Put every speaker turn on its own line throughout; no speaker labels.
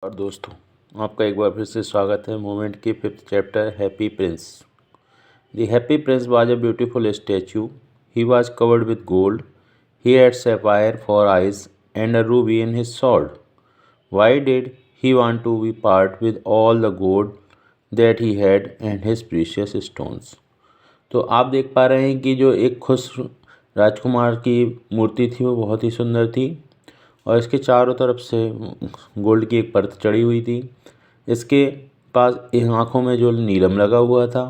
और दोस्तों, आपका एक बार फिर से स्वागत है मोमेंट के fifth chapter happy Prince. The happy Prince was a beautiful statue. He was covered with gold. He had sapphire for eyes and a Ruby in his sword. Why did he want to be part with all the gold that he had and his precious stones? तो आप देख पा रहे हैं कि जो एक खुश राजकुमार की मूर्ति थी वो बहुत ही सुंदर थी और इसके चारों तरफ से गोल्ड की एक परत चढ़ी हुई थी। इसके पास आँखों में जो नीलम लगा हुआ था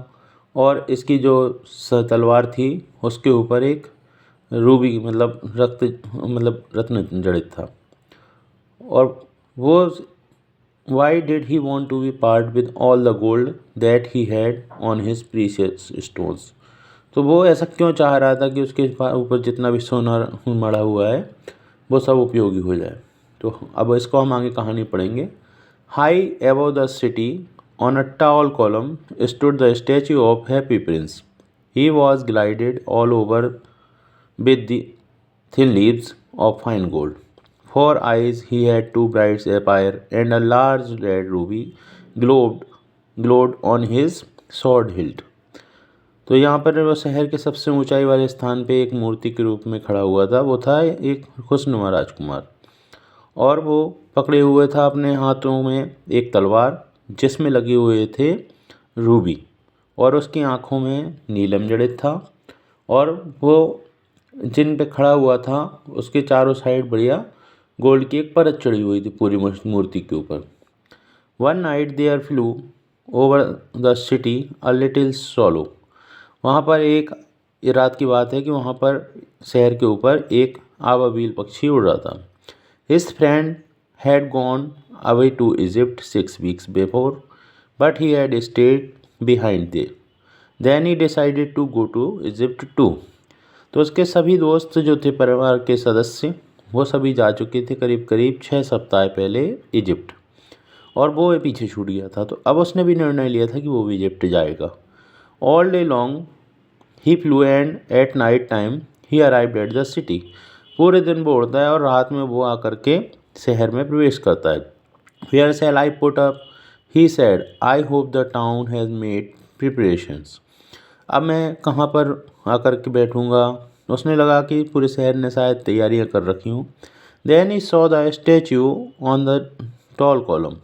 और इसकी जो तलवार थी उसके ऊपर एक रूबी मतलब रत्न जड़ित था। और वो why did he want to be part with all the gold that he had on his precious stones. तो वो ऐसा क्यों चाह रहा था कि उसके ऊपर जितना भी सोना मड़ा हुआ है वो सब उपयोगी हो जाए। तो अब इसको हम आगे कहानी पढ़ेंगे। High above the city on a tall column stood the statue of happy Prince. He was glided all over with the thin leaves of fine gold. For eyes he had two bright sapphire and a large red ruby glowed on his sword hilt. तो यहाँ पर वो शहर के सबसे ऊंचाई वाले स्थान पे एक मूर्ति के रूप में खड़ा हुआ था। वो था एक खुशनुमा राजकुमार और वो पकड़े हुए था अपने हाथों में एक तलवार जिसमें लगे हुए थे रूबी और उसकी आंखों में नीलम जड़ित था। और वो जिन पे खड़ा हुआ था उसके चारों साइड बढ़िया गोल्ड की एक परत चढ़ी हुई थी पूरी मूर्ति के ऊपर। One night there flew over the city a little swallow. वहाँ पर ये रात की बात है कि वहाँ पर शहर के ऊपर एक आबाबील पक्षी उड़ रहा था। His friend had gone away to Egypt 6 weeks before, but he had stayed behind there. Then he decided to go to Egypt too. तो उसके सभी दोस्त जो थे परिवार के सदस्य वो सभी जा चुके थे करीब करीब 6 सप्ताह पहले इजिप्ट और वो पीछे छूट गया था। तो अब उसने भी निर्णय लिया था कि वो भी इजिप्ट जाएगा। All day long he flu and at night time he arrived at the city. पूरे दिन वो उड़ता है और रात में वो आकर के शहर में प्रवेश करता है। Where shall I put up he said. I hope the town has made preparations. अब मैं कहाँ पर आकर के बैठूँगा। उसने लगा कि पूरे शहर ने शायद तैयारियाँ कर रखी हूँ। Then he saw the statue on the tall column.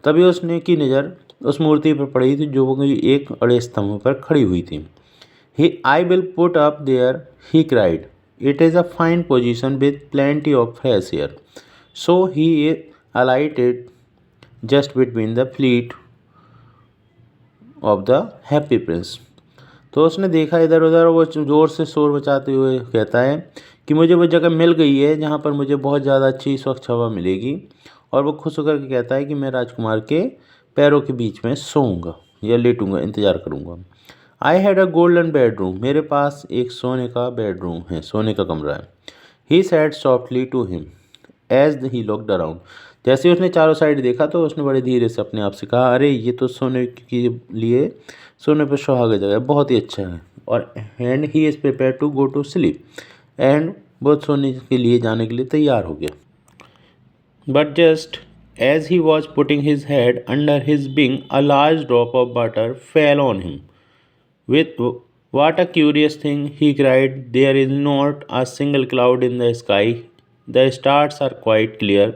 तभी उसने की नज़र उस मूर्ति पर पड़ी थी जो कि एक अड़े स्तंभ पर खड़ी हुई थी। He I will put up there he cried. It is a fine position with plenty of fresh air. So he alighted just between the fleet of the happy prince. तो उसने देखा इधर उधर, वो ज़ोर से शोर मचाते हुए कहता है कि मुझे वो जगह मिल गई है जहाँ पर मुझे बहुत ज़्यादा अच्छी स्वच्छ हवा मिलेगी। और वो खुश होकर के कहता है कि मैं राजकुमार के पैरों के बीच में सोऊंगा या लेटूंगा, इंतज़ार करूंगा। I had a golden bedroom. मेरे पास एक सोने का बेडरूम है, सोने का कमरा है। He said softly to him as he looked around. जैसे ही उसने चारों साइड देखा तो उसने बड़े धीरे से अपने आप से कहा, अरे ये तो सोने के लिए सोने पर सुहागा जगह है, बहुत ही अच्छा है। और and he is prepare to go to sleep. And वो सोने के लिए जाने के लिए तैयार हो गया। But just as he was putting his head under his wing a large drop of water fell on him. With what a curious thing, he cried, there is not a single cloud in the sky. The stars are quite clear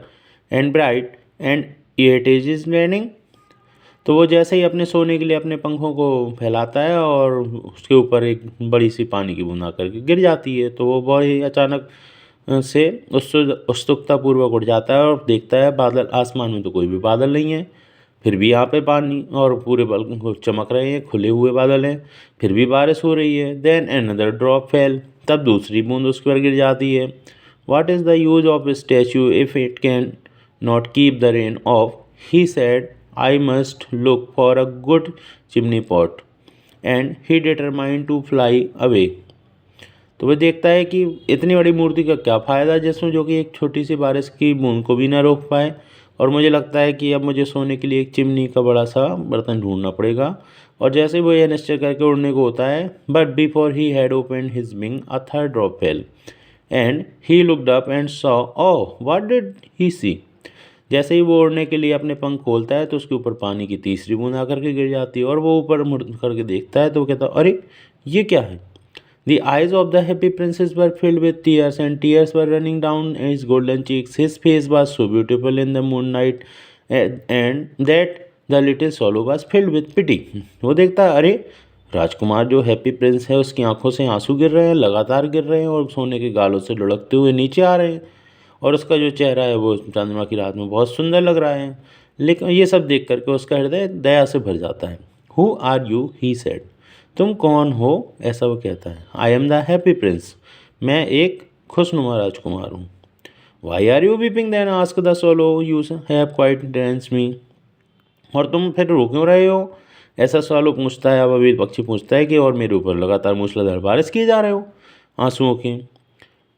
and bright, and yet it is raining. तो वो जैसे ही अपने सोने के लिए अपने पंखों को फैलाता है और उसके ऊपर एक बड़ी सी पानी की बूंद आकर के गिर जाती है, तो वो बहुत ही अचानक से उत्सुकतापूर्वक उठ जाता है और देखता है बादल, आसमान में तो कोई भी बादल नहीं है, फिर भी यहाँ पे पानी और पूरे बल चमक रहे हैं, खुले हुए बादल हैं, फिर भी बारिश हो रही है। Then another drop fell. तब दूसरी बूंद उस पर गिर जाती है। What is the use of statue if it can not keep the rain off. He said I must look for a good chimney pot. And he determined to fly away. तो वह देखता है कि इतनी बड़ी मूर्ति का क्या फ़ायदा जिसमें जो कि एक छोटी सी बारिश की बूंद को भी ना रोक पाए। और मुझे लगता है कि अब मुझे सोने के लिए एक चिमनी का बड़ा सा बर्तन ढूंढना पड़ेगा। और जैसे वो यह निश्चय करके उड़ने को होता है, but before he had open his wing a third drop fell and he looked up and saw. Oh what did he see. जैसे ही वो उड़ने के लिए अपने पंख खोलता है तो उसके ऊपर पानी की तीसरी बूंद आकर के गिर जाती है और वो ऊपर मुड़ करके देखता है तो वो कहता है अरे ये क्या है। The eyes of the happy princess were filled with tears, and tears were running down his golden cheeks. His face was so beautiful in the moonlight, and that the little swallow was filled with pity. वो देखता है अरे राजकुमार जो happy Prince है उसकी आंखों से आंसू गिर रहे हैं, लगातार गिर रहे हैं और सोने के गालों से लुढ़कते हुए नीचे आ रहे हैं और उसका जो चेहरा है वो चंद्रमा की रात में बहुत सुंदर लग रहा है। लेकिन ये सब देख करके उसका हृदय दया से भर जाता है। Who are you he said, तुम कौन हो, ऐसा वो कहता है। I am the happy prince, मैं एक खुशनुमा राजकुमार हूँ। Why are you weeping then ask the swallow, you have quite dance me, और तुम फिर रो क्यों रहे हो, ऐसा सवाल पूछता है। अब अभी पक्षी पूछता है कि और मेरे ऊपर लगातार मूसलाधार बारिश किए जा रहे हो आंसुओं की।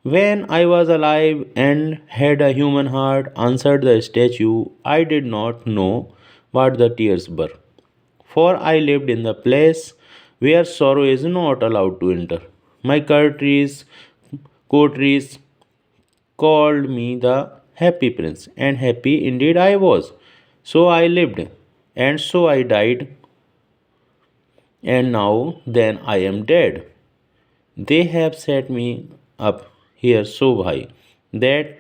When I was alive and had a human heart, answered the statue, I did not know what the tears were. For I lived in the place where sorrow is not allowed to enter. My courtiers called me the happy prince, and happy indeed I was. So I lived, and so I died, and now then I am dead. They have set me up here so high that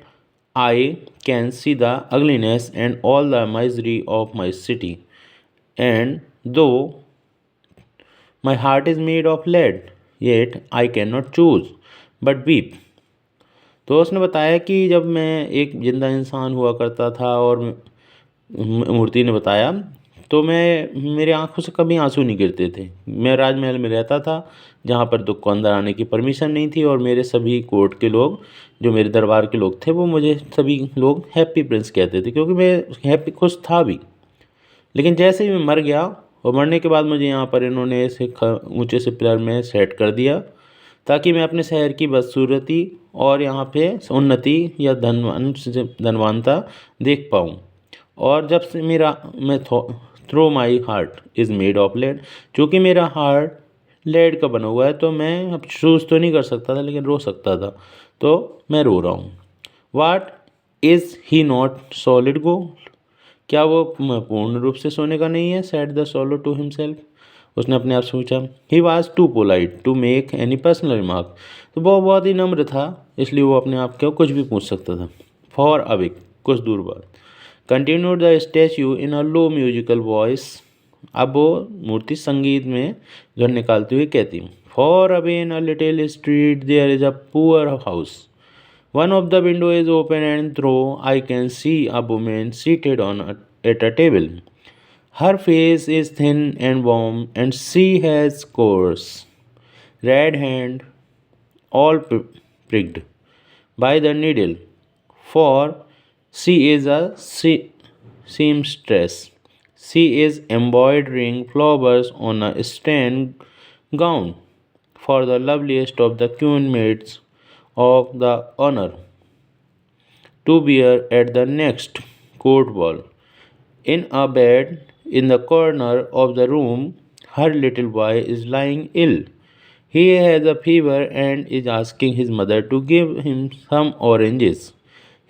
I can see the ugliness and all the misery of my city. And though my heart is made of lead, yet I cannot choose but weep. तो उसने बताया कि जब मैं एक जिंदा इंसान हुआ करता था और मूर्ति ने बताया तो मेरे आंखों से कभी आंसू नहीं गिरते थे। मैं राजमहल में रहता था जहाँ पर दुख को अंदर आने की परमिशन नहीं थी और मेरे सभी कोर्ट के लोग, जो मेरे दरबार के लोग थे, वो मुझे सभी लोग हैप्पी प्रिंस कहते थे क्योंकि मैं हैप्पी खुश था भी। लेकिन जैसे ही मैं मर गया और मरने के बाद मुझे यहाँ पर इन्होंने ऐसे ऊँचे से पिलर में सेट कर दिया ताकि मैं अपने शहर की बदसूरती और यहाँ पे उन्नति या धनवानता देख पाऊँ। और जब से मैं through my heart is made of lead, चूँकि मेरा हार्ट लेड का बना हुआ है तो मैं अब चूज़ तो नहीं कर सकता था लेकिन रो सकता था, तो मैं रो रहा हूँ। What is he not solid gold, क्या वो पूर्ण रूप से सोने का नहीं है, said the swallow to himself, उसने अपने आप से पूछा। He was too polite to make any personal remark, तो वो बहुत ही नम्र था इसलिए वो अपने आप को कुछ भी पूछ सकता था। फॉर अविक, कुछ दूर बाद, continued the statue in a low musical voice, अब वो मूर्ति संगीत में ध्वनि निकालते हुए कहती, far away in a little street there is a poor house, one of the window is open and through I can see a woman seated on at a table, her face is thin and warm and she has coarse red hand all pricked by the needle, for she is a seamstress. She is embroidering flowers on a strand gown for the loveliest of the queen maids of the honor to wear at the next court ball. In a bed in the corner of the room, her little boy is lying ill. He has a fever and is asking his mother to give him some oranges.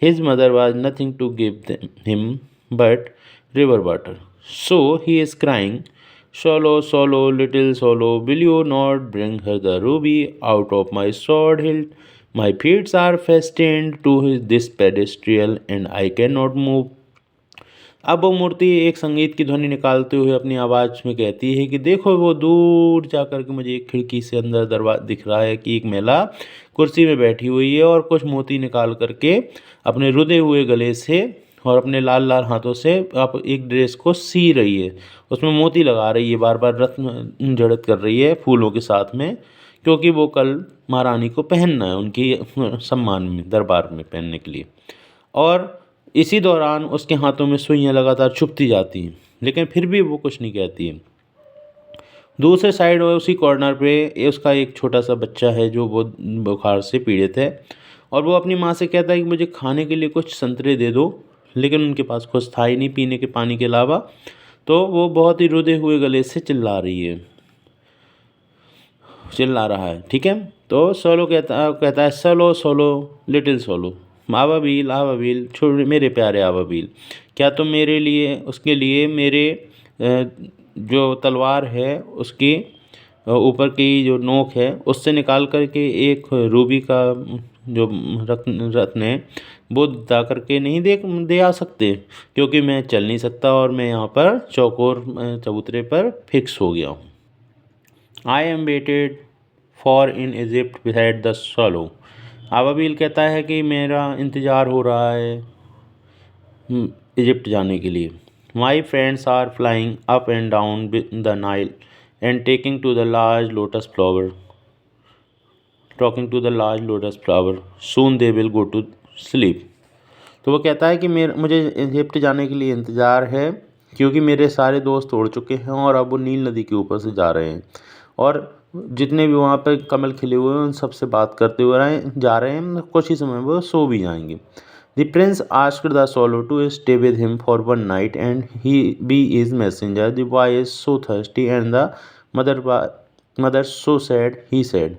His mother was nothing to give him but river water. So he is crying, Swallow, swallow, little swallow, will you not bring her the ruby out of my sword hilt? My feet are fastened to this pedestal and I cannot move. अब वो मूर्ति एक संगीत की ध्वनि निकालते हुए अपनी आवाज़ में कहती है कि देखो वो दूर जाकर के मुझे एक खिड़की से अंदर दरवाज़ा दिख रहा है कि एक महिला कुर्सी में बैठी हुई है और कुछ मोती निकाल करके अपने रुदे हुए गले से और अपने लाल लाल हाथों से आप एक ड्रेस को सी रही है, उसमें मोती लगा रही है, बार बार रत्न जड़त कर रही है फूलों के साथ में, क्योंकि वो कल महारानी को पहनना है उनकी सम्मान में दरबार में पहनने के लिए। और इसी दौरान उसके हाथों में सुइयां लगातार चुभती जाती हैं लेकिन फिर भी वो कुछ नहीं कहती है। दूसरे साइड उसी कॉर्नर पे उसका एक छोटा सा बच्चा है जो वो बुखार से पीड़ित है और वो अपनी माँ से कहता है कि मुझे खाने के लिए कुछ संतरे दे दो, लेकिन उनके पास कुछ था ही नहीं पीने के पानी के अलावा, तो वो बहुत ही रुदे हुए गले से चिल्ला रहा है। ठीक है, तो सोलो कहता है सोलो सोलो लिटिल सोलो, आबाबील आबाबील छोड़ मेरे प्यारे आबाबील, क्या तुम मेरे लिए उसके लिए मेरे जो तलवार है उसकी ऊपर की जो नोक है उससे निकाल करके एक रूबी का जो रत्न है वो दा करके नहीं दे आ सकते, क्योंकि मैं चल नहीं सकता और मैं यहाँ पर चौकोर चबूतरे पर फिक्स हो गया हूँ। I am waited for in Egypt beside the swallow. आबाबील कहता है कि मेरा इंतज़ार हो रहा है इजिप्ट जाने के लिए। My friends are flying up and down the Nile and taking to the large lotus flower talking to the large lotus flower soon they will go to sleep. तो वो कहता है कि मुझे इजिप्ट जाने के लिए इंतज़ार है, क्योंकि मेरे सारे दोस्त उड़ चुके हैं और अब वो नील नदी के ऊपर से जा रहे हैं, और जितने भी वहाँ पर कमल खिले हुए हैं उन सबसे बात करते हुए जा रहे हैं, कुछ ही समय में वो सो भी जाएंगे। The prince asked the swallow to stay with him for one night and he be his messenger. The boy is so thirsty and the mother so sad he said.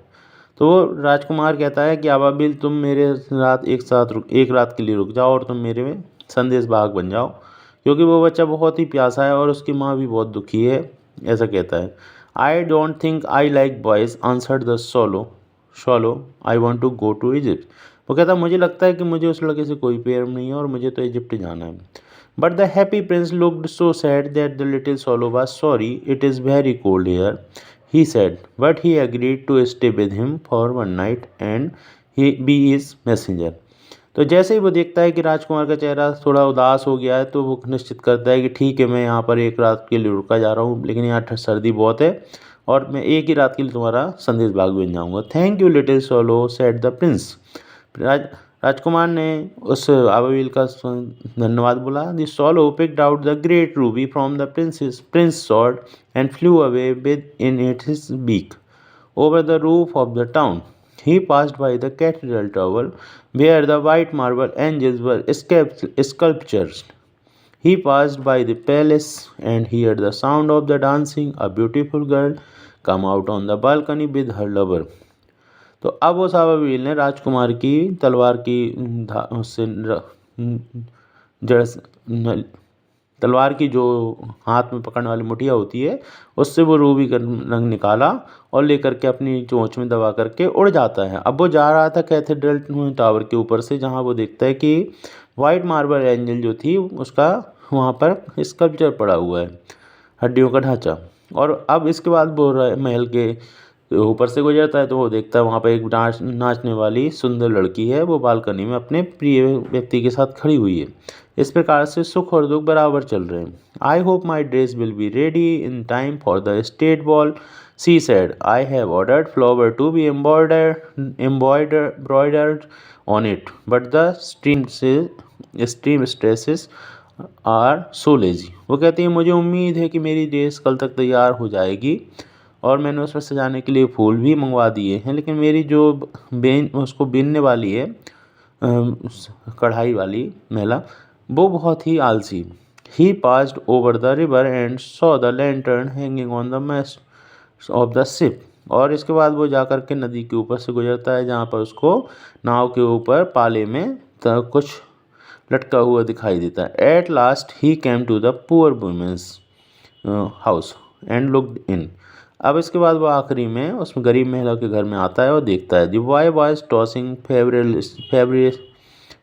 तो वो राजकुमार कहता है कि आबाबिल तुम मेरे साथ एक रात के लिए रुक जाओ और तुम मेरे में संदेश भाग बन जाओ, क्योंकि वो बच्चा बहुत ही प्यासा है और उसकी माँ भी बहुत दुखी है, ऐसा कहता है। I don't think I like boys answered the swallow I want to go to Egypt. वो कहता मुझे लगता है कि मुझे उस लड़के से कोई प्यार नहीं है और मुझे तो इजिप्ट जाना है। But the happy Prince looked so sad that the little solo was sorry it is very cold here he said, but he agreed to stay with him for one night and he be his messenger. तो जैसे ही वो देखता है कि राजकुमार का चेहरा थोड़ा उदास हो गया है तो वो निश्चित करता है कि ठीक है, मैं यहाँ पर एक रात के लिए रुका जा रहा हूँ, लेकिन यहाँ सर्दी बहुत है और मैं एक ही रात के लिए तुम्हारा संदेश भाग बन जाऊँगा। Thank you little swallow said the prince. राजकुमार ने उस आबाबिल का धन्यवाद बोला। The swallow picked out the great ruby from the prince sword and flew away with in its beak over the roof of the town. He passed by the cathedral tower where the white marble angels were sculptured. He passed by the palace and heard the sound of the dancing. A beautiful girl come out on the balcony with her lover. तो अब उस आबाबिल ने राजकुमार की तलवार की उससे जड़ तलवार की जो हाथ में पकड़ने वाली मुठिया होती है उससे वो रूबी का रंग निकाला और लेकर के अपनी चोंच में दबा करके उड़ जाता है। अब वो जा रहा था कैथेड्रल टावर के ऊपर से, जहाँ वो देखता है कि वाइट मार्बल एंजल जो थी उसका वहाँ पर स्कल्पचर पड़ा हुआ है, हड्डियों का ढांचा। और अब इसके बाद वो महल के ऊपर से गुजरता है तो वो देखता है वहाँ पर एक नाचने वाली सुंदर लड़की है, वो बालकनी में अपने प्रिय व्यक्ति के साथ खड़ी हुई है। इस प्रकार से सुख और दुख बराबर चल रहे हैं। I hope my dress will be ready in time for the state ball, she said. I have ordered flower to be embroidered on it but the stream stresses are so lazy. वो कहती है मुझे उम्मीद है कि मेरी dress कल तक तैयार हो जाएगी और मैंने उस पर सजाने के लिए फूल भी मंगवा दिए हैं, लेकिन मेरी जो उसको बीनने वाली है कढ़ाई वाली महिला वो बहुत ही आलसी। He passed over the river and saw the lantern hanging on the mast of the ship. और इसके बाद वो जाकर के नदी के ऊपर से गुजरता है जहाँ पर उसको नाव के ऊपर पाले में कुछ लटका हुआ दिखाई देता है। At last he came to the poor woman's house and looked in. अब इसके बाद वो आखिरी में उस गरीब महिला के घर में आता है और देखता है। The boy was tossing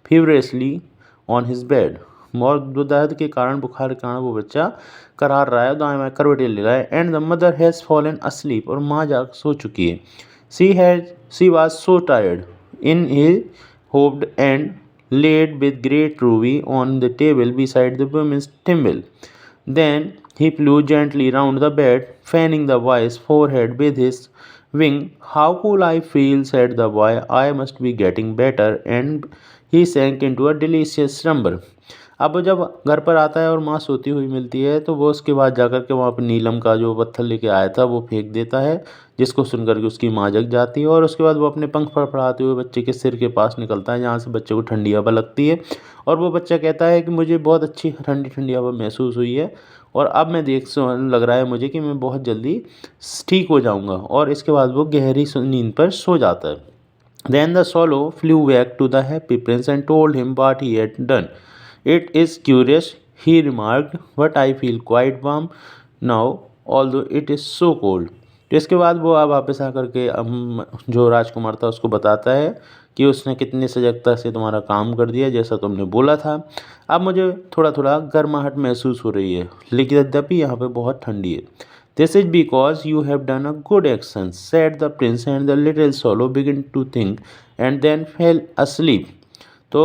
feverishly on his bed. और दर्द के कारण, बुखार के कारण वो बच्चा करार रहा है, दाएं बाएं करवटें ले रहा है। And the mother has fallen asleep, और माँ जा सो चुकी है। She was so tired in he hoped and laid with great ruby on the table beside the woman's thimble. Then he flew gently round the bed, fanning the boy's forehead with his wing. How cool I feel, said the boy. I must be getting better. And he sank into a delicious slumber. अब वो जब घर पर आता है और माँ सोती हुई मिलती है तो वो उसके बाद जाकर के वहाँ पर नीलम का जो पत्थर लेके आया था वो फेंक देता है, जिसको सुनकर के उसकी माँ जग जाती है। और उसके बाद वो अपने पंख फड़फड़ाते हुए बच्चे के सिर के पास निकलता है जहाँ से बच्चे को ठंडी हवा लगती है। और वो बच्चा कहता है कि मुझे बहुत अच्छी ठंडी ठंडी हवा महसूस हुई है और अब मैं लग रहा है मुझे कि मैं बहुत जल्दी ठीक हो जाऊँगा। और इसके बाद वो गहरी नींद पर सो जाता है। Then the swallow flew back to the happy prince and told him what he had done. It is curious, he remarked, but I feel quite warm now, although it is so cold. तो इसके बाद वो अब वापस आकर के जो राजकुमार था उसको बताता है कि उसने कितनी सजगता से तुम्हारा काम कर दिया जैसा तुमने बोला था। अब मुझे थोड़ा थोड़ा गर्माहट महसूस हो रही है, लेकिन यद्यपि यहाँ पे बहुत ठंडी है। This is because you have done a good action, said the prince, and the little swallow began to think and then fell asleep. तो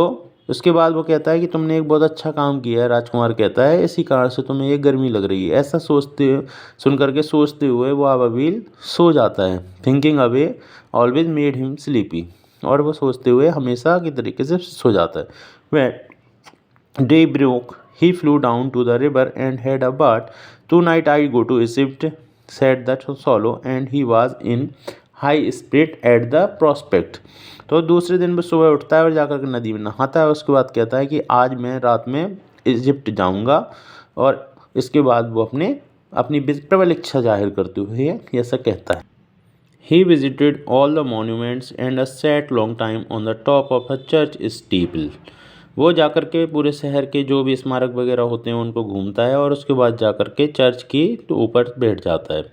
उसके बाद वो कहता है कि तुमने एक बहुत अच्छा काम किया है। राजकुमार कहता है इसी कारण से तुम्हें ये गर्मी लग रही है। ऐसा सुन करके सोचते हुए वो अबाबिल सो जाता है। Thinking away always made him sleepy, और वो सोचते हुए हमेशा की तरीके से सो जाता है। वह day broke he flew down to the river and had a bath. Tonight I go to Egypt, said the swallow, and he was in high spirit at the prospect. तो दूसरे दिन वो सुबह उठता है और जाकर के नदी में नहाता है। उसके बाद कहता है कि आज मैं रात में इजिप्ट जाऊंगा, और इसके बाद वो अपनी प्रबल इच्छा जाहिर करते हुए ऐसा कहता है। He visited all the monuments and sat long time on the top of a church steeple. वो जाकर के पूरे शहर के जो भी स्मारक वगैरह होते हैं उनको घूमता है, और उसके बाद जाकर के चर्च की तो ऊपर बैठ जाता है।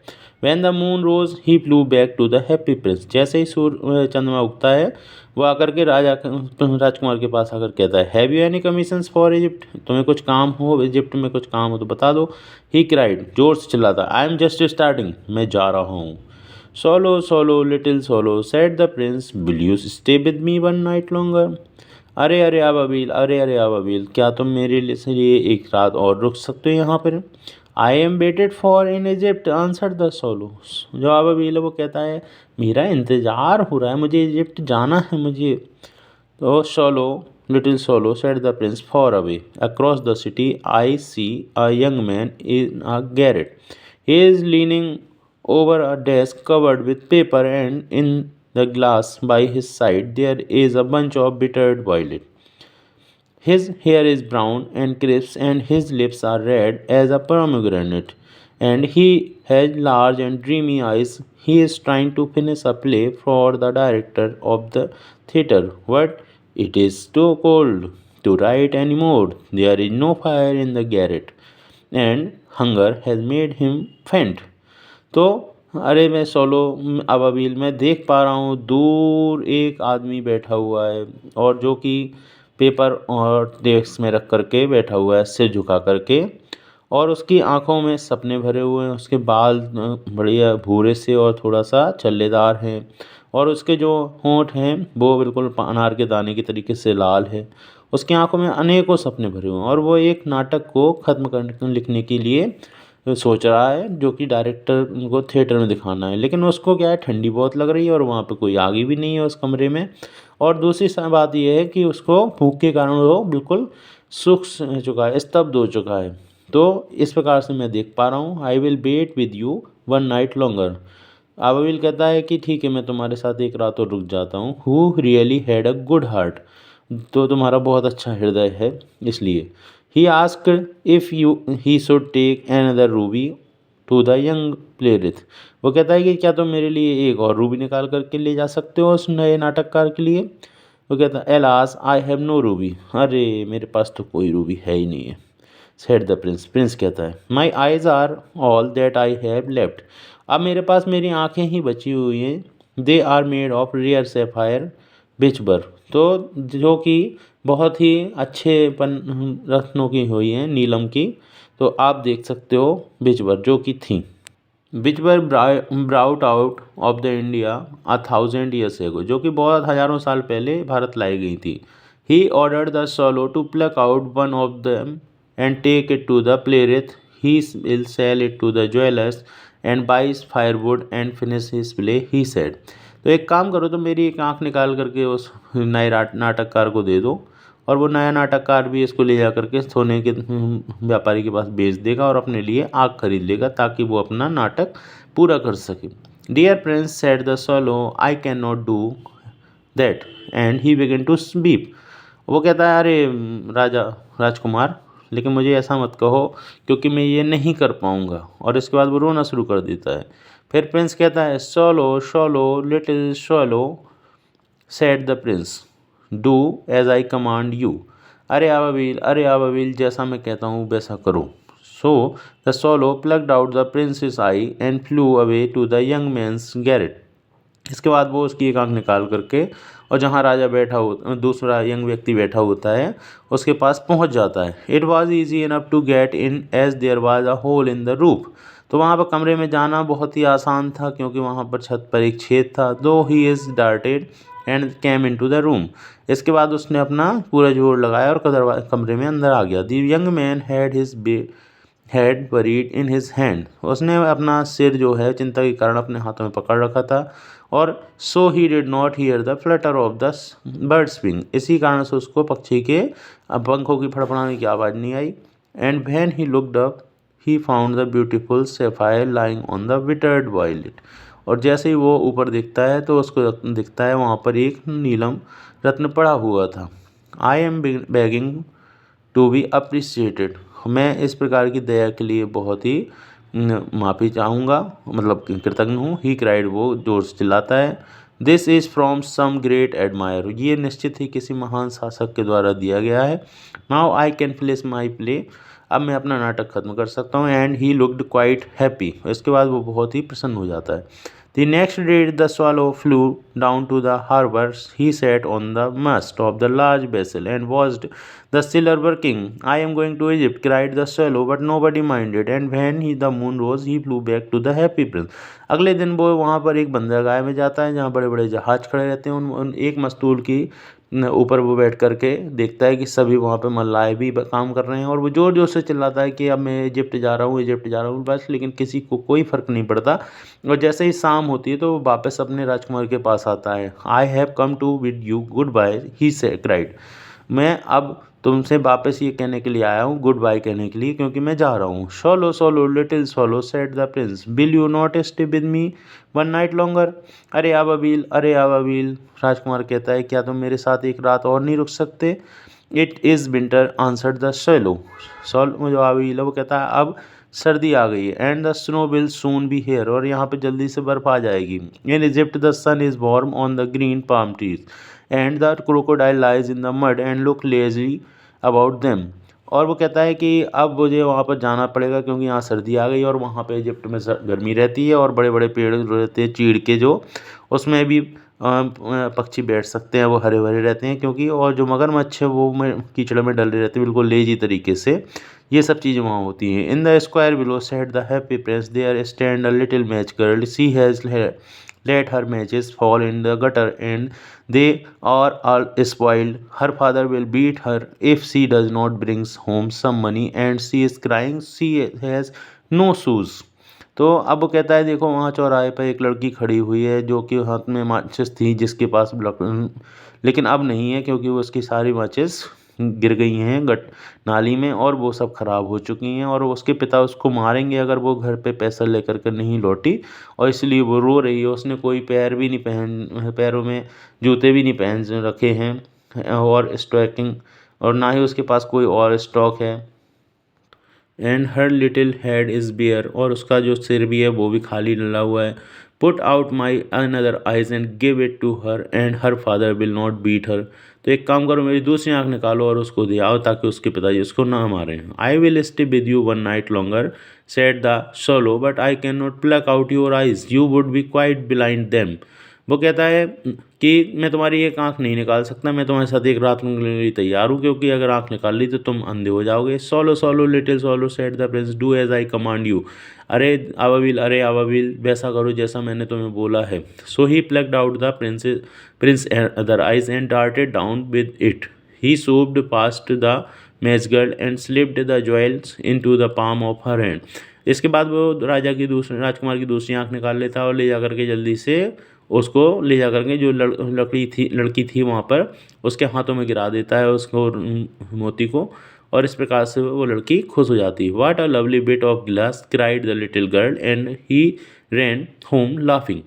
When the moon rose, he flew back to the happy prince. जैसे ही चंद्रमा उगता है वो आकर के राजकुमार के पास आकर कहता है, Have you any commissions for Egypt? तुम्हें कुछ काम हो, इजिप्ट में कुछ काम हो तो बता दो। He cried, जोर से चिल्लाता, I am just starting, मैं जा रहा हूँ। Swallow, swallow, little swallow, said the prince, will you stay with me one night longer? अरे अरे अबाबिल, अरे अरे अबाबिल, क्या तुम मेरे लिए एक रात और रुक सकते हो यहाँ पर? आई am waited for in Egypt, answer the solo. जो अबाबिल है वो कहता है मेरा इंतज़ार हो रहा है, मुझे इजिप्ट जाना है मुझे। तो swallow, little swallow, said the prince, far away across the city I see a young man in a garret. He is leaning over a desk covered with paper, and in the glass by his side there is a bunch of bitter violet. His hair is brown and crisp, and his lips are red as a pomegranate, and he has large and dreamy eyes. He is trying to finish a play for the director of the theatre, but it is too cold to write anymore. There is no fire in the garret, and hunger has made him faint. तो अरे मैं solo अबाबिल, मैं देख पा रहा हूँ दूर एक आदमी बैठा हुआ है, और जो कि पेपर और डेस्क में रख करके बैठा हुआ है सिर झुका करके, और उसकी आंखों में सपने भरे हुए हैं। उसके बाल बढ़िया भूरे से और थोड़ा सा छल्लेदार हैं, और उसके जो होंठ हैं वो बिल्कुल अनार के दाने की तरीके से लाल है। उसकी आंखों में अनेकों सपने भरे हुए हैं, और वो एक नाटक को ख़त्म करने लिखने के लिए सोच रहा है, जो कि डायरेक्टर को थिएटर में दिखाना है। लेकिन उसको क्या है, ठंडी बहुत लग रही है और वहाँ पे कोई आग भी नहीं है उस कमरे में। और दूसरी बात यह है कि उसको भूख के कारण वो बिल्कुल सूख चुका है, स्तब्ध हो चुका है। तो इस प्रकार से मैं देख पा रहा हूँ। I will wait with you one night longer. अबाबिल कहता है कि ठीक है, मैं तुम्हारे साथ एक रात और रुक जाता हूँ। Who really had a good heart, तो तुम्हारा बहुत अच्छा हृदय है इसलिए। He asked if he should take another ruby to the young playwright. वो कहता है कि क्या तुम मेरे लिए एक और रूबी निकाल करके ले जा सकते हो उस नए नाटककार के लिए? वो कहता है alas I have no ruby, अरे मेरे पास तो कोई रूबी है ही नहीं है। सेड द प्रिंस, प्रिंस कहता है my eyes are all that I have left, अब मेरे पास मेरी आँखें ही बची हुई हैं। They are made of rare sapphire which were, तो जो कि बहुत ही अच्छे रत्नों की हुई हैं, नीलम की। तो आप देख सकते हो बिचबर जो कि थी। Which were brought out of the India 1000 years एगो, जो कि बहुत हज़ारों साल पहले भारत लाई गई थी। He ordered the swallow to pluck out one of them and take it to the playwright. He will sell it to the jewellers and buys firewood and finish his play, he said. तो एक काम करो, तो मेरी एक आँख निकाल करके उस नए नाटककार को दे दो, और वो नया नाटककार भी इसको ले जा करके सोने के व्यापारी के पास बेच देगा और अपने लिए आग खरीद लेगा, ताकि वो अपना नाटक पूरा कर सके। Dear prince, said the swallow, I can not do that, and he began to sweep. वो कहता है अरे राजकुमार, लेकिन मुझे ऐसा मत कहो क्योंकि मैं ये नहीं कर पाऊँगा, और इसके बाद वो रोना शुरू कर देता है। फिर प्रिंस कहता है solo swallow little solo, said the prince. Do as I command you. अरे आबाबिल, जैसा मैं कहता हूँ वैसा करो. So the swallow plucked out the prince's eye and flew away to the young man's garret. इसके बाद वो उसकी एक आंख निकाल करके और जहाँ राजा बैठा हो दूसरा यंग व्यक्ति बैठा होता है उसके पास पहुँच जाता है. It was easy enough to get in as there was a hole in the roof. तो वहाँ पर कमरे में जाना बहुत ही आसान था क्योंकि वहाँ पर छत पर एक छेद था. दो he is darted and came into the room. इसके बाद उसने अपना पूरा जोर लगाया और कमरे में अंदर आ गया. The young man had buried in his hand. उसने अपना सिर जो है चिंता के कारण अपने हाथों में पकड़ रखा था. और so he did not hear the flutter of the bird's wing. इसी कारण से उसको पक्षी के पंखों की फड़फड़ाने की आवाज़ नहीं आई. And when he looked up he found the beautiful sapphire lying on the withered violet. और जैसे ही वो ऊपर दिखता है तो उसको दिखता है वहाँ पर एक नीलम रत्न पड़ा हुआ था. I am begging to be appreciated. मैं इस प्रकार की दया के लिए बहुत ही माफ़ी चाहूँगा, मतलब कृतज्ञ हूँ. ही क्राइड, वो जोर से चिल्लाता है. This is from some great admire. ये निश्चित ही किसी महान शासक के द्वारा दिया गया है. Now I can finish my play. अब मैं अपना नाटक खत्म कर सकता हूँ. And he looked quite happy. इसके बाद वो बहुत ही प्रसन्न हो जाता है. The next day the swallow flew down to the harbour. He sat on the mast of the large vessel and watched the sailor working. I am going to Egypt, cried the swallow, but nobody minded. And when the moon rose, he flew back to the happy prince. अगले दिन वो वहाँ पर एक बंदरगाह में जाता है जहाँ बड़े बड़े जहाज खड़े रहते हैं. उन एक मस्तूल की ऊपर वो बैठ करके देखता है कि सभी वहाँ पे मल्लाह भी काम कर रहे हैं. और वो ज़ोर ज़ोर से चिल्लाता है कि अब मैं इजिप्ट जा रहा हूँ, इजिप्ट जा रहा हूँ, बस. लेकिन किसी को कोई फ़र्क नहीं पड़ता. और जैसे ही शाम होती है तो वो वापस अपने राजकुमार के पास आता है. I have come to with you goodbye, he say cried. मैं अब तुमसे वापस ये कहने के लिए आया हूँ, गुड बाय कहने के लिए, क्योंकि मैं जा रहा हूँ. Solo swallow little swallow said the Prince, will you not stay with me one night longer. अरे आबाबिल, राजकुमार कहता है, क्या तुम मेरे साथ एक रात और नहीं रुक सकते. It is winter answered the solo. जो आबाबिल है वो कहता है अब सर्दी आ गई है. And the snow will soon be here. और यहाँ पे जल्दी से बर्फ आ जाएगी. In Egypt the sun is warm on the green palm trees and the crocodile lies in the mud and look lazy about them. और वो कहता है कि अब मुझे वहाँ पर जाना पड़ेगा क्योंकि यहाँ सर्दी आ गई और वहाँ पे इजिप्ट में गर्मी रहती है और बड़े बड़े पेड़ रहते हैं चीड़ के, जो उसमें भी पक्षी बैठ सकते हैं, वो हरे भरे रहते हैं क्योंकि. और जो मगरमच्छ है वो कीचड़ में डले रहते हैं बिल्कुल लेजी तरीके से. ये सब चीज़ें वहाँ होती हैं. In the square below said the happy prince, there stand a little match girl. She has let her matches fall in the gutter and they are all spoiled. Her father will beat her if she does not bring home some money and she is crying she has no shoes. तो अब वो कहता है, देखो वहाँ चौराहे पर एक लड़की खड़ी हुई है जो कि हाथ में माचिस थी जिसके पास लेकिन अब नहीं है क्योंकि वो उसकी सारी माचिस गिर गई हैं नाली में और वो सब ख़राब हो चुकी हैं. और उसके पिता उसको मारेंगे अगर वो घर पे पैसा लेकर के नहीं लौटी. और इसलिए वो रो रही है. उसने कोई पैरों में जूते भी नहीं पहन रखे हैं और स्टॉकिंग, और ना ही उसके पास कोई और स्टॉक है. And her little head is bare. और उसका जो सिर भी है वो भी खाली डला हुआ है. Put out my another eyes and give it to her and her father will not beat her. तो एक काम करो, मेरी दूसरी आँख निकालो और उसको दे आओ ताकि उसके पिताजी उसको ना मारें. आई will stay with you one night longer said the solo, but I can not plug out your eyes, you would be quite blind them. वो कहता है कि मैं तुम्हारी एक आंख नहीं निकाल सकता, मैं तुम्हारे साथ एक रात के लिए तैयार हूँ क्योंकि अगर आंख निकाल ली तो तुम अंधे हो जाओगे. Swallow swallow little swallow said the prince, do as I command you. अरे आबाबिल, वैसा करो जैसा मैंने तुम्हें बोला है. So he plucked out the prince other eyes and darted down with it. He swooped past the match girl and slipped the jewels into the palm of her hand. इसके बाद वो राजकुमार की दूसरी आंख निकाल लेता है और ले जा करके जल्दी से उसको ले जा करके जो लड़की थी वहाँ पर उसके हाथों में गिरा देता है उसको, मोती को. और इस प्रकार से वो लड़की खुश हो जाती है. What a lovely bit of glass, cried the little girl and he ran home laughing.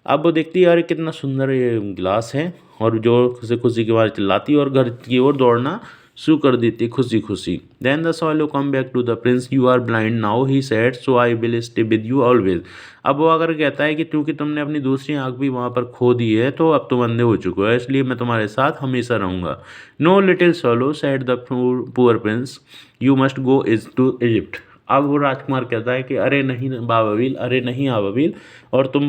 अब वो देखती है, अरे कितना सुंदर ये गिलास है, और जो खुशी खुशी के बारे चिल्लाती है और घर की ओर दौड़ना शुरू कर दी थी खुशी खुशी। Then the swallow come back to the prince, you are blind now he said, so I will stay with you always. अब वो अगर कहता है कि क्योंकि तुमने अपनी दूसरी आंख भी वहाँ पर खो दी है तो अब तुम अंधे हो चुके हो, इसलिए मैं तुम्हारे साथ हमेशा रहूँगा। No little swallow said the poor prince, you must go is to Egypt. अब वो राजकुमार कहता है कि अरे नहीं बाबाविल, अरे नहीं आबाविल, और तुम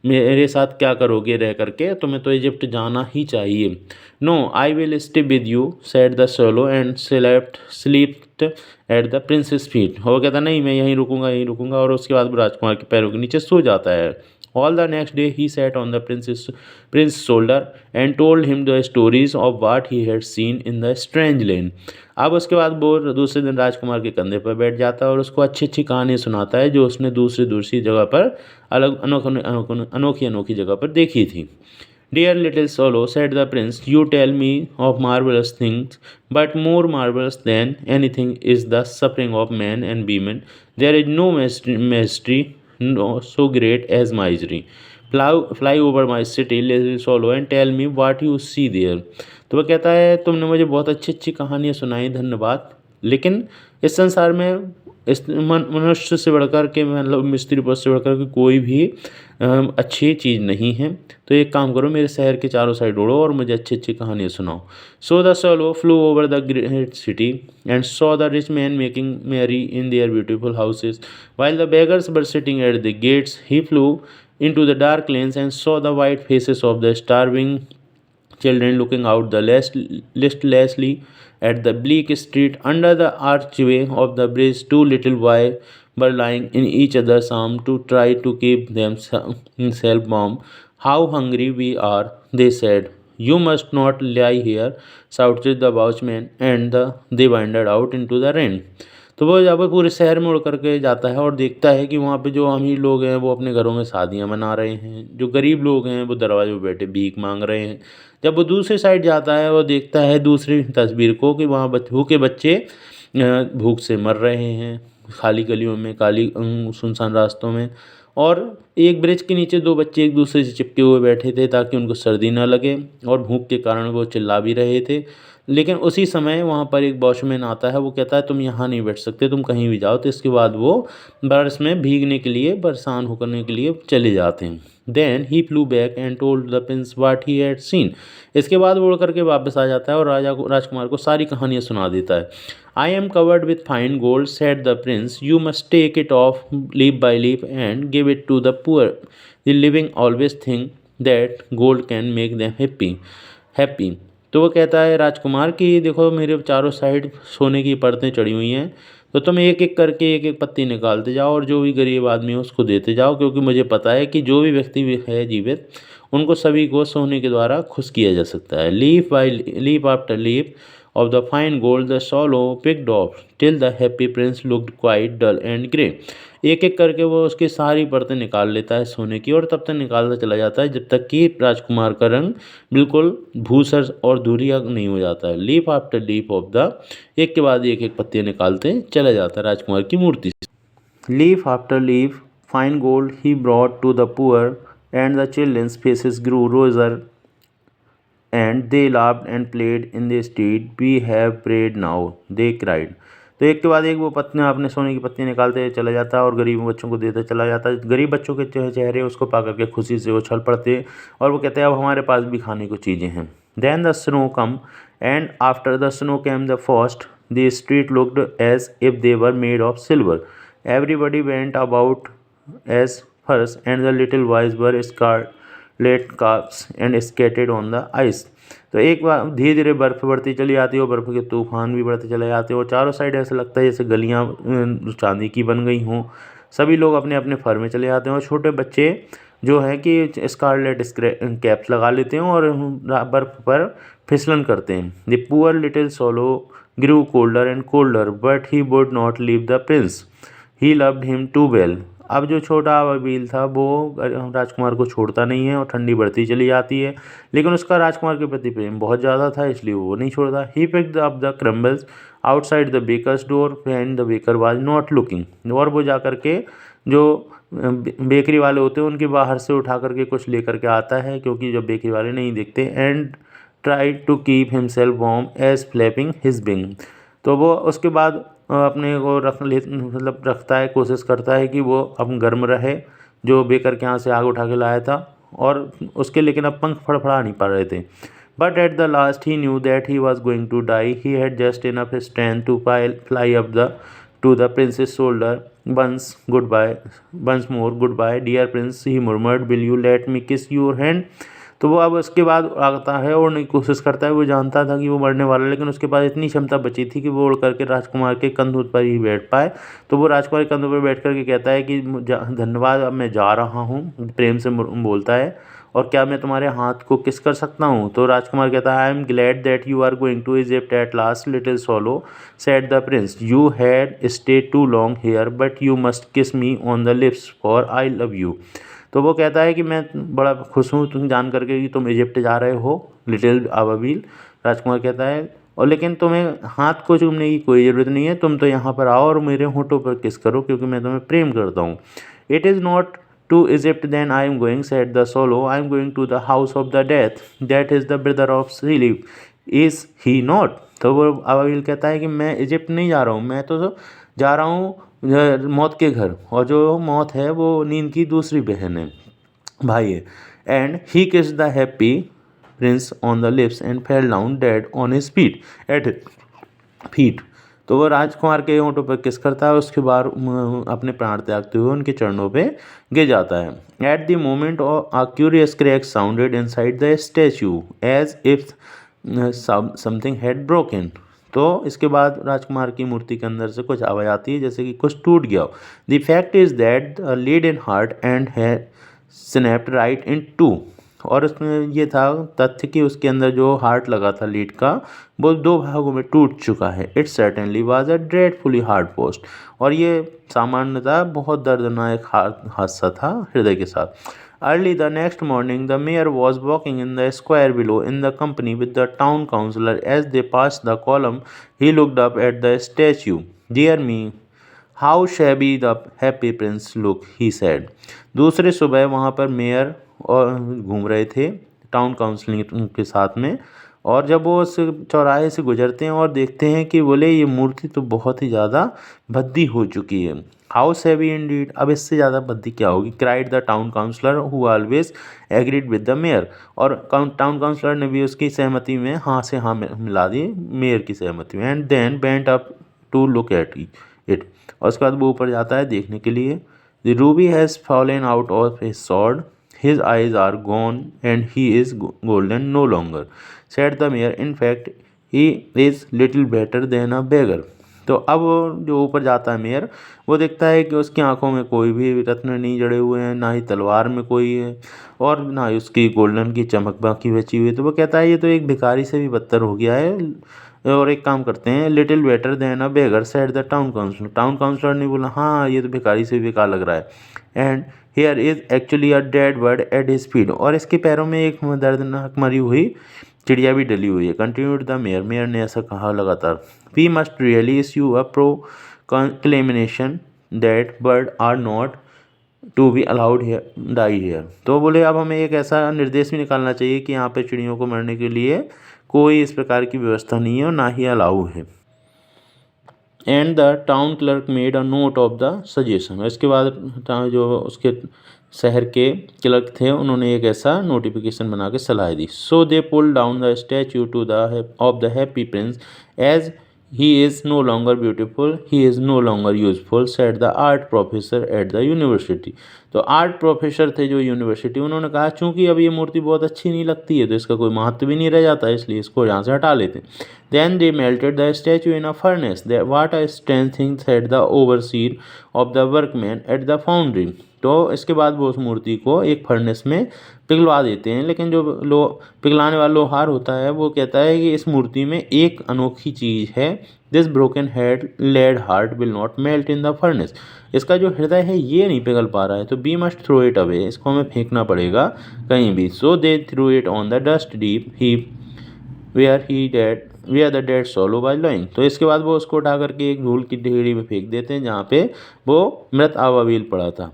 मेरे साथ क्या करोगे रह करके, तुम्हें तो इजिप्ट जाना ही चाहिए। No I will stay with you said the swallow and slept at the prince's feet. वो कहता नहीं मैं यहीं रुकूंगा, और उसके बाद वो राजकुमार के पैरों के नीचे सो जाता है। All the next day he sat on the Prince shoulder and told him the stories of what he had seen in the strange land. अब उसके बाद वो दूसरे दिन राजकुमार के कंधे पर बैठ जाता है और उसको अच्छी अच्छी कहानी सुनाता है जो उसने दूसरी दूसरी जगह पर अलग अनोखी अनोखी जगह पर देखी थी। Dear little swallow, said the prince, you tell me of marvelous things, but more marvelous than anything is the suffering of man and women. There is no mystery no, so great as misery. Fly over my city, little swallow, and tell me what you see there. तो वह कहता है तुमने मुझे बहुत अच्छी अच्छी कहानियाँ सुनाई, धन्यवाद, लेकिन इस संसार में इस मनुष्य से बढ़कर के मतलब मिस्त्री पुरुष से बढ़कर के कोई भी अच्छी चीज़ नहीं है। तो एक काम करो, मेरे शहर के चारों साइड उड़ो और मुझे अच्छी अच्छी कहानियाँ सुनाओ। So the swallow flew over the great city and saw the rich man making merry in their beautiful houses while the beggars were sitting at the gates. He flew into the dark lanes and saw the white faces of the starving children looking out the listlessly at the bleak street. Under the archway of the bridge, two little boys were lying in each other's arms to try to keep themselves warm. How hungry we are, they said. You must not lie here, shouted the watchman, and they wandered out into the rain. तो वो जब पूरे शहर में उड़ करके जाता है और देखता है कि वहाँ पे जो अमीर लोग हैं वो अपने घरों में शादियाँ मना रहे हैं, जो गरीब लोग हैं वो दरवाजे पे बैठे भीख मांग रहे हैं। जब वो दूसरी साइड जाता है वो देखता है दूसरी तस्वीर को कि वहाँ भूखे बच्चे भूख से मर रहे हैं, खाली गलियों में, काली सुनसान रास्तों में, और एक ब्रिज के नीचे दो बच्चे एक दूसरे से चिपके हुए बैठे थे ताकि उनको सर्दी ना लगे, और भूख के कारण वो चिल्ला भी रहे थे। लेकिन उसी समय वहाँ पर एक वॉचमैन आता है, वो कहता है तुम यहाँ नहीं बैठ सकते, तुम कहीं भी जाओ। तो इसके बाद वो बारिश में भीगने के लिए, परेशान होने के लिए चले जाते हैं। Then he flew back and told the prince what he had seen. इसके बाद वो उड़ करके वापस आ जाता है और राजकुमार को सारी कहानियाँ सुना देता है। I am covered with fine gold said the prince, you must take it off leaf by leaf and give it to the poor. The living always think that gold can make them happy. तो वो कहता है राजकुमार कि देखो मेरे चारों side सोने की परतें चढ़ी हुई हैं, तो तुम एक एक करके एक एक पत्ती निकालते जाओ और जो भी गरीब आदमी है उसको देते जाओ, क्योंकि मुझे पता है कि जो भी व्यक्ति भी है जीवित उनको सभी को सोने के द्वारा खुश किया जा सकता है। Leaf by leaf after leaf of the fine gold the swallow picked off till the happy prince looked quite dull and grey। एक एक करके वो उसकी सारी परतें निकाल लेता है सोने की, और तब तक निकालता चला जाता है जब तक कि राजकुमार का रंग बिल्कुल भूसर और धुरिया नहीं हो जाता है। Leaf after leaf of the, एक के बाद एक एक पत्तियाँ निकालते चला जाता है राजकुमार की मूर्ति से। Leaf after leaf fine gold he brought to the poor and the childrens faces grew rosier and they laughed and played in the street. We have bread now, they cried। तो एक के बाद एक वो पत्तियाँ अपने सोने की पत्तियाँ निकालते चला जाता है और गरीब बच्चों को देता चला जाता है। गरीब बच्चों के चेहरे उसको पा करके खुशी से उछल पड़ते और वो कहते हैं अब हमारे पास भी खाने को चीज़ें हैं। Then the snow come and after the snow came the frost। The street looked as if they were made of silver। Everybody went about as first and the little boys were scarlet caps and skated on the ice। तो एक बार धीरे धीरे बर्फ़ बढ़ती चली आती है और बर्फ़ के तूफान भी बढ़ते चले जाते हैं और चारों साइड ऐसा लगता है जैसे गलियाँ चांदी की बन गई हों। सभी लोग अपने अपने फर में चले जाते हैं और छोटे बच्चे जो हैं कि स्कारलेट कैप्स लगा लेते हैं और बर्फ़ पर फिसलन करते हैं। The poor little swallow grew colder and colder but he would not leave the prince, he loved him too well. अब जो छोटा अबील था वो राजकुमार को छोड़ता नहीं है और ठंडी बढ़ती चली जाती है, लेकिन उसका राजकुमार के प्रति प्रेम बहुत ज़्यादा था इसलिए वो नहीं छोड़ता। He picked up the crumbles outside the baker's door and the baker was not looking. और वो जा कर के जो बेकरी वाले होते हैं उनके बाहर से उठा करके कुछ लेकर के आता है, क्योंकि जब बेकरी वाले नहीं देखते। And tried to keep himself warm as flapping his wing। तो वो उसके बाद अपने को मतलब रखता है, कोशिश करता है कि वो अब गर्म रहे, जो बेकर के यहाँ से आग उठा के लाया था, और उसके लेकिन अब पंख फड़फड़ा नहीं पा रहे थे। But at the last he knew that he was going to die. He had just enough strength to fly up to the prince's shoulder. Once more goodbye, dear prince, he murmured. Will you let me kiss your hand? तो वो अब उसके बाद आता है और नहीं कोशिश करता है। वो जानता था कि वो मरने वाला है, लेकिन उसके पास इतनी क्षमता बची थी कि वो उड़ करके राजकुमार के कंधों पर ही बैठ पाए। तो वो राजकुमार के कंधों पर बैठ करके कहता है कि धन्यवाद, अब मैं जा रहा हूँ, प्रेम से बोलता है, और क्या मैं तुम्हारे हाथ को किस कर सकता हूँ? तो राजकुमार कहता है, I am glad that you are going to Egypt at last little swallow, said the prince, you had stayed too long here, but you must kiss me on the lips for I love you. तो वो कहता है कि मैं बड़ा खुश हूँ तुम जान करके कि तुम इजिप्ट जा रहे हो, लिटिल अबाबिल। राजकुमार कहता है, और लेकिन तुम्हें हाथ को चूमने की कोई ज़रूरत नहीं है, तुम तो यहाँ पर आओ और मेरे होठों पर किस करो, क्योंकि मैं तुम्हें प्रेम करता हूँ। It is not to Egypt then I am going, said the swallow. I am going to the house of the death. That is the brother of sleep. Is he not? तो वो अबाबिल कहता है कि मैं इजिप्ट नहीं जा रहा हूँ, मैं तो जा रहा हूँ मौत के घर, और जो मौत है वो नींद की दूसरी बहन है, भाई है। And he kiss the happy prince on the lips and fell down dead on his feet at feet. तो वो राजकुमार के होंठों पर किस करता है, उसके बाद अपने प्राण त्यागते हुए उनके चरणों पे गिर जाता है। At the moment a curious crack sounded inside the statue as if something had broken. तो इसके बाद राजकुमार की मूर्ति के अंदर से कुछ आवाज़ आती है जैसे कि कुछ टूट गया हो। The fact is that the lead in heart and है स्नैप्ड राइट इन टू। और उसमें ये था तथ्य कि उसके अंदर जो हार्ट लगा था लीड का, वो दो भागों में टूट चुका है। It certainly was a dreadfully hard post. और ये सामान्यतः बहुत दर्दनाक हादसा था हृदय के साथ। Early the next morning the mayor was walking in the square below in the company with the town councillor. As they pass the column he looked up at the statue. Dear me, how shabby the happy prince look, he said. दूसरे सुबह वहाँ पर mayor और घूम रहे थे town counselling के साथ में, और जब वो उस चौराहे से गुजरते हैं और देखते हैं कि बोले ये मूर्ति तो बहुत ही ज़्यादा भद्दी हो चुकी है। हाउस हैवी इंडीड, अब इससे ज़्यादा भद्दी क्या होगी, cried the town councillor who always agreed with the mayor. और टाउन काउंसलर ने भी उसकी सहमति में हाँ से हाँ मिला दी, मेयर की सहमति में। And then bent up to look at it. और उसके बाद वो ऊपर जाता है देखने के लिए। The Ruby has fallen out of his sword, his eyes are gone and he is golden no longer, said the mayor. In fact, he is little better than a beggar। तो अब जो ऊपर जाता है मेयर, वो देखता है कि उसकी आंखों में कोई भी रत्न नहीं जड़े हुए हैं, ना ही तलवार में कोई है, और ना ही उसकी गोल्डन की चमक बाकी बची हुई है। तो वो कहता है ये तो एक भिखारी से भी बदतर हो गया है। और एक काम करते हैं, little better than a beggar, said the town councillor. Town councillor ने बोला हाँ ये तो भिखारी से भी बेकार लग रहा है। And here is actually a dead bird at his feet. और इसके पैरों में एक दर्दनाक मरी हुई चिड़िया भी डली हुई है। कंटिन्यूड द मेयर, मेयर ने ऐसा कहा लगातार। We must really issue a proclamation that bird are not to be allowed die here. तो बोले अब हमें एक ऐसा निर्देश भी निकालना चाहिए कि यहाँ पे चिड़ियों को मरने के लिए कोई इस प्रकार की व्यवस्था नहीं है और ना ही अलाउ है। And the town clerk made a note of the suggestion. इसके बाद जो उसके शहर के क्लर्क थे उन्होंने एक ऐसा नोटिफिकेशन बना के सलाह दी। So they pull down the statue to the of the happy prince as he is no longer beautiful, he is no longer useful, said the art professor at the university. तो art professor थे जो university, उन्होंने कहा चूंकि अब ये मूर्ति बहुत अच्छी नहीं लगती है तो इसका कोई महत्व भी नहीं रह जाता, इसलिए इसको यहाँ से हटा लेते हैं। Then they melted the statue in a furnace. What a strange thing, said the overseer of the workmen at the foundry। तो इसके बाद वो उस मूर्ति को एक फर्नेस में पिघलवा देते हैं, लेकिन जो पिघलाने वाला लोहार होता है वो कहता है कि इस मूर्ति में एक अनोखी चीज़ है। This broken head lead heart will not melt in the furnace. इसका जो हृदय है ये नहीं पिघल पा रहा है, तो we must throw it away, इसको हमें फेंकना पड़ेगा कहीं भी। So they threw it on the dust deep heap where the dead swallow was lying. तो इसके बाद वो उसको उठा करके एक धूल की ढेरी में फेंक देते हैं जहाँ पे वो मृत अबाबिल पड़ा था।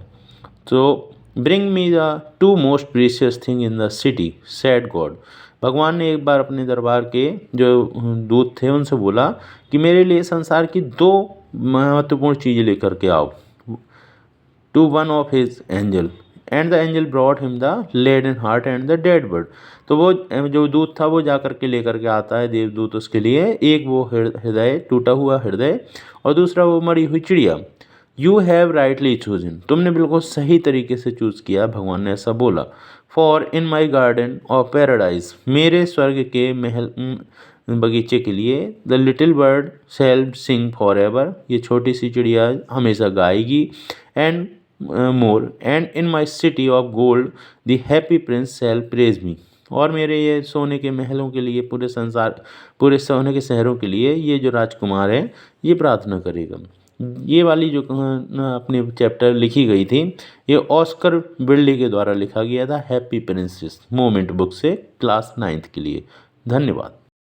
तो bring me the two most precious thing in the city, sad God. भगवान ने एक बार अपने दरबार के जो दूत थे उनसे बोला कि मेरे लिए संसार की 2 महत्वपूर्ण चीज़ें लेकर के आओ, to one of his angel, and the angel brought him the leaden heart and the dead bird. तो वो जो दूत था वो जा करके लेकर के आता है, देवदूत उसके लिए, एक वो हृदय, टूटा हुआ हृदय, और दूसरा वो मरी हुई चिड़िया। यू हैव राइटली चूजन, तुमने बिल्कुल सही तरीके से चूज़ किया, भगवान ने ऐसा बोला। For in my garden of paradise, मेरे स्वर्ग के महल बगीचे के लिए, the little bird shall sing for ever, ये छोटी सी चिड़िया हमेशा गाएगी, and more, and in my city of gold the happy prince shall praise me, और मेरे ये सोने के महलों के लिए, पूरे संसार, पूरे सोने के शहरों के लिए ये जो राजकुमार है ये प्रार्थना करेगा। ये वाली जो अपनी चैप्टर लिखी गई थी ये ऑस्कर विल्डे के द्वारा लिखा गया था, हैप्पी प्रिंसेस मोमेंट बुक से, क्लास 9th के लिए। धन्यवाद।